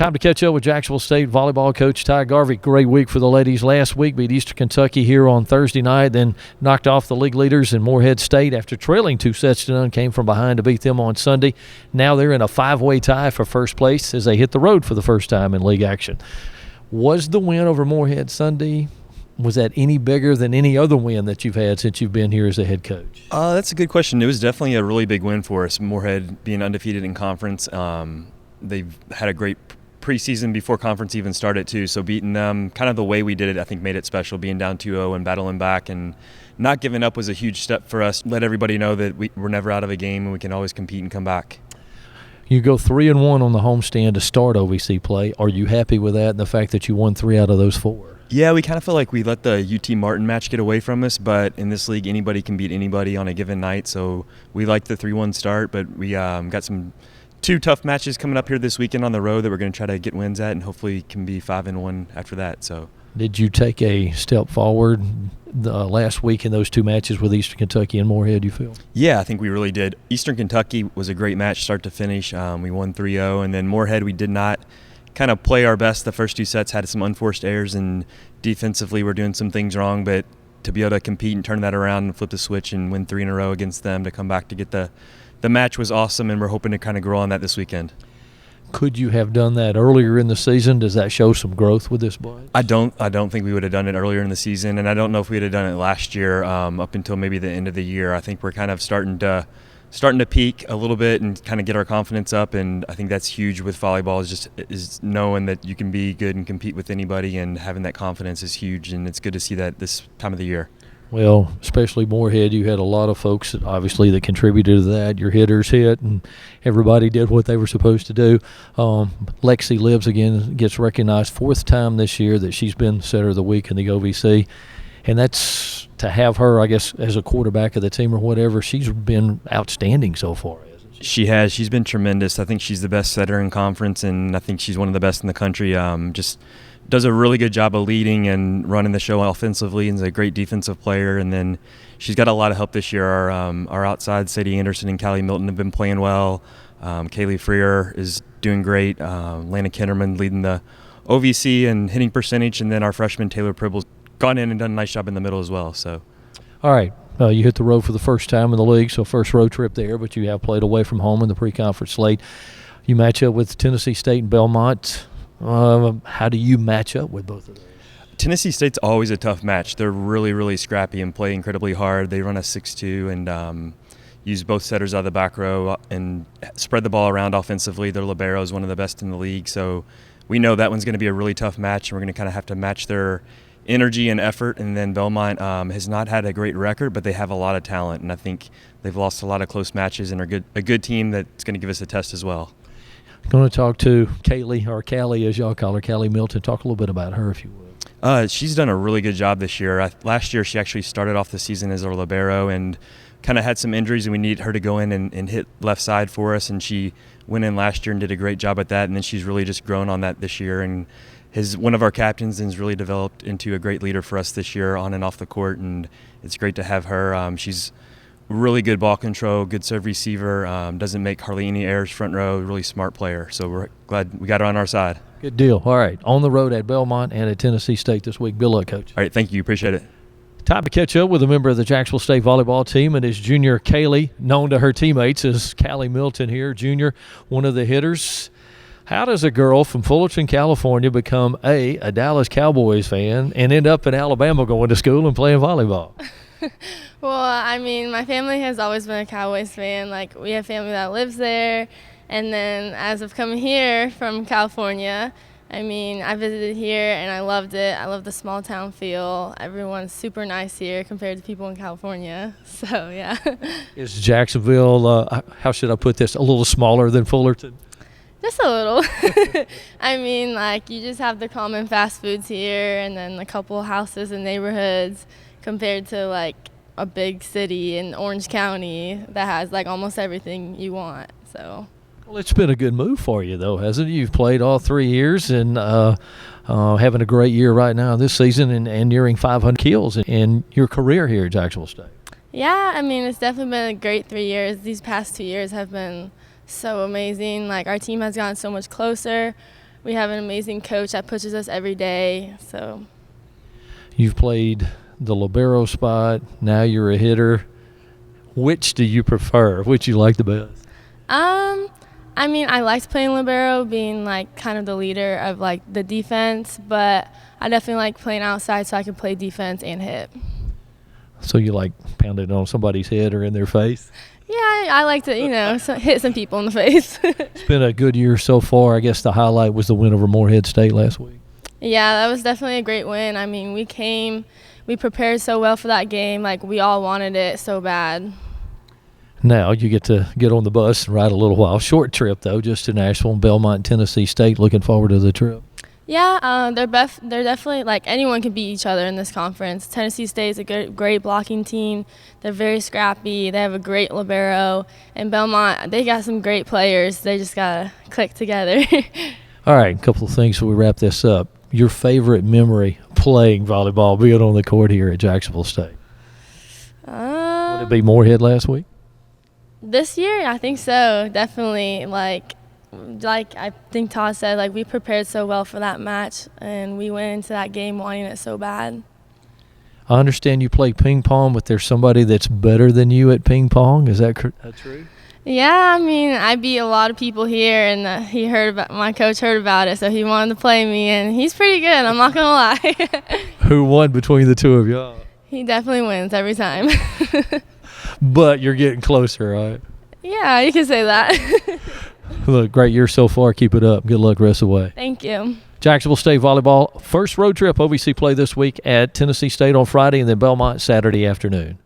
Time to catch up with Jacksonville State volleyball coach Todd Garvey. Great week for the ladies. Last week beat Eastern Kentucky here on Thursday night, then knocked off the league leaders in Morehead State after trailing 2-0, came from behind to beat them on Sunday. Now they're in a 5-way tie for first place as they hit the road for the first time in league action. Was the win over Morehead Sunday, was that any bigger than any other win that you've had since you've been here as a head coach? That's a good question. It was definitely a really big win for us. Morehead being undefeated in conference. They've had a great preseason before conference even started too, so beating them kind of the way we did it I think made it special, being down 2-0 and battling back and not giving up was a huge step for us. Let everybody know that we're never out of a game and we can always compete and come back. You go 3-1 on the homestand to start OVC play. Are you happy with that and the fact that you won 3 out of those 4? Yeah, we kind of feel like we let the UT Martin match get away from us, but in this league anybody can beat anybody on a given night, so we like the 3-1 start, but we got some 2 tough matches coming up here this weekend on the road that we're going to try to get wins at, and hopefully can be 5-1 after that. So, did you take a step forward last week in those 2 matches with Eastern Kentucky and Morehead, you feel? Yeah, I think we really did. Eastern Kentucky was a great match start to finish. We won 3-0, and then Morehead we did not kind of play our best the first 2 sets, had some unforced errors, and defensively we're doing some things wrong, but to be able to compete and turn that around and flip the switch and win 3 in a row against them to come back to get the match was awesome, and we're hoping to kind of grow on that this weekend. Could you have done that earlier in the season? Does that show some growth with this bunch? I don't think we would have done it earlier in the season, and I don't know if we would have done it last year up until maybe the end of the year. I think we're kind of starting to peak a little bit and kind of get our confidence up, and I think that's huge with volleyball is knowing that you can be good and compete with anybody, and having that confidence is huge, and it's good to see that this time of the year. Well, especially Morehead, you had a lot of folks that contributed to that. Your hitters hit, and everybody did what they were supposed to do. Lexi Libbs, again, gets recognized 4th time this year that she's been setter of the week in the OVC. And that's to have her, I guess, as a quarterback of the team or whatever. She's been outstanding so far, hasn't she? She has. She's been tremendous. I think she's the best setter in conference, and I think she's one of the best in the country. Just does a really good job of leading and running the show offensively, and is a great defensive player. And then she's got a lot of help this year. Our outside, Sadie Anderson and Kaylie Milton, have been playing well. Kaylee Freer is doing great. Lana Kinnerman leading the OVC and hitting percentage, and then our freshman Taylor Pribble's gone in and done a nice job in the middle as well. So, all right, you hit the road for the first time in the league, so first road trip there, but you have played away from home in the pre-conference slate. You match up with Tennessee State and Belmont. How do you match up with both of those? Tennessee State's always a tough match. They're really, really scrappy and play incredibly hard. They run a 6-2 and use both setters out of the back row and spread the ball around offensively. Their libero is one of the best in the league, so we know that one's going to be a really tough match, and we're going to kind of have to match their energy and effort. And then Belmont has not had a great record, but they have a lot of talent, and I think they've lost a lot of close matches and are a good team that's going to give us a test as well. I'm going to talk to Kaylie, or Callie as y'all call her, Kaylie Milton. Talk a little bit about her, if you would. She's done a really good job this year. Last year she actually started off the season as our libero and kind of had some injuries, and we needed her to go in and hit left side for us, and she went in last year and did a great job at that, and then she's really just grown on that this year and is one of our captains and has really developed into a great leader for us this year on and off the court, and it's great to have her. She's really good ball control, good serve receiver, doesn't make hardly any errors front row, really smart player. So we're glad we got her on our side. Good deal. All right, on the road at Belmont and at Tennessee State this week. Good luck, Coach. All right, thank you. Appreciate it. Time to catch up with a member of the Jacksonville State volleyball team, and his junior Kaylie, known to her teammates as Kaylie Milton here, junior, one of the hitters. How does a girl from Fullerton, California become a Dallas Cowboys fan and end up in Alabama going to school and playing volleyball? Well, I mean, my family has always been a Cowboys fan. Like, we have family that lives there. And then as of coming here from California, I mean, I visited here and I loved it. I love the small town feel. Everyone's super nice here compared to people in California. So, yeah. Is Jacksonville, how should I put this, a little smaller than Fullerton? Just a little. I mean, like, you just have the common fast foods here and then a couple houses and neighborhoods compared to, like, a big city in Orange County that has, like, almost everything you want. So. Well, it's been a good move for you, though, hasn't it? You've played all 3 years and having a great year right now this season and nearing 500 kills in your career here at Jacksonville State. Yeah, I mean, it's definitely been a great 3 years. These past 2 years have been so amazing. Like, our team has gotten so much closer. we have an amazing coach that pushes us every day. So You've played the libero spot. Now you're a hitter. Which do you prefer? Which you like the best? I mean, I liked playing libero, being like kind of the leader of like the defense, but I definitely like playing outside so I can play defense and hit. So you like pounding on somebody's head or in their face? Yeah, I like to, hit some people in the face. It's been a good year so far. I guess the highlight was the win over Morehead State last week. Yeah, that was definitely a great win. I mean, we prepared so well for that game. Like, we all wanted it so bad. Now you get to get on the bus and ride a little while. Short trip, though, just to Nashville, Belmont, Tennessee State. Looking forward to the trip. Yeah, they're definitely, like, anyone can beat each other in this conference. Tennessee State is a great blocking team. They're very scrappy. They have a great libero. And Belmont, they got some great players. They just got to click together. All right, a couple of things before we wrap this up. Your favorite memory playing volleyball, being on the court here at Jacksonville State? Would it be Morehead last week? This year, I think so, definitely. Like I think Todd said, like, we prepared so well for that match, and we went into that game wanting it so bad. I understand you play ping pong, but there's somebody that's better than you at ping pong. Is that true? Yeah, I mean, I beat a lot of people here, and my coach heard about it, so he wanted to play me, and he's pretty good, I'm not going to lie. Who won between the two of y'all? He definitely wins every time. But you're getting closer, right? Yeah, you can say that. Look, great year so far. Keep it up. Good luck rest of the way. Thank you. Jacksonville State Volleyball, first road trip OVC play this week at Tennessee State on Friday and then Belmont Saturday afternoon.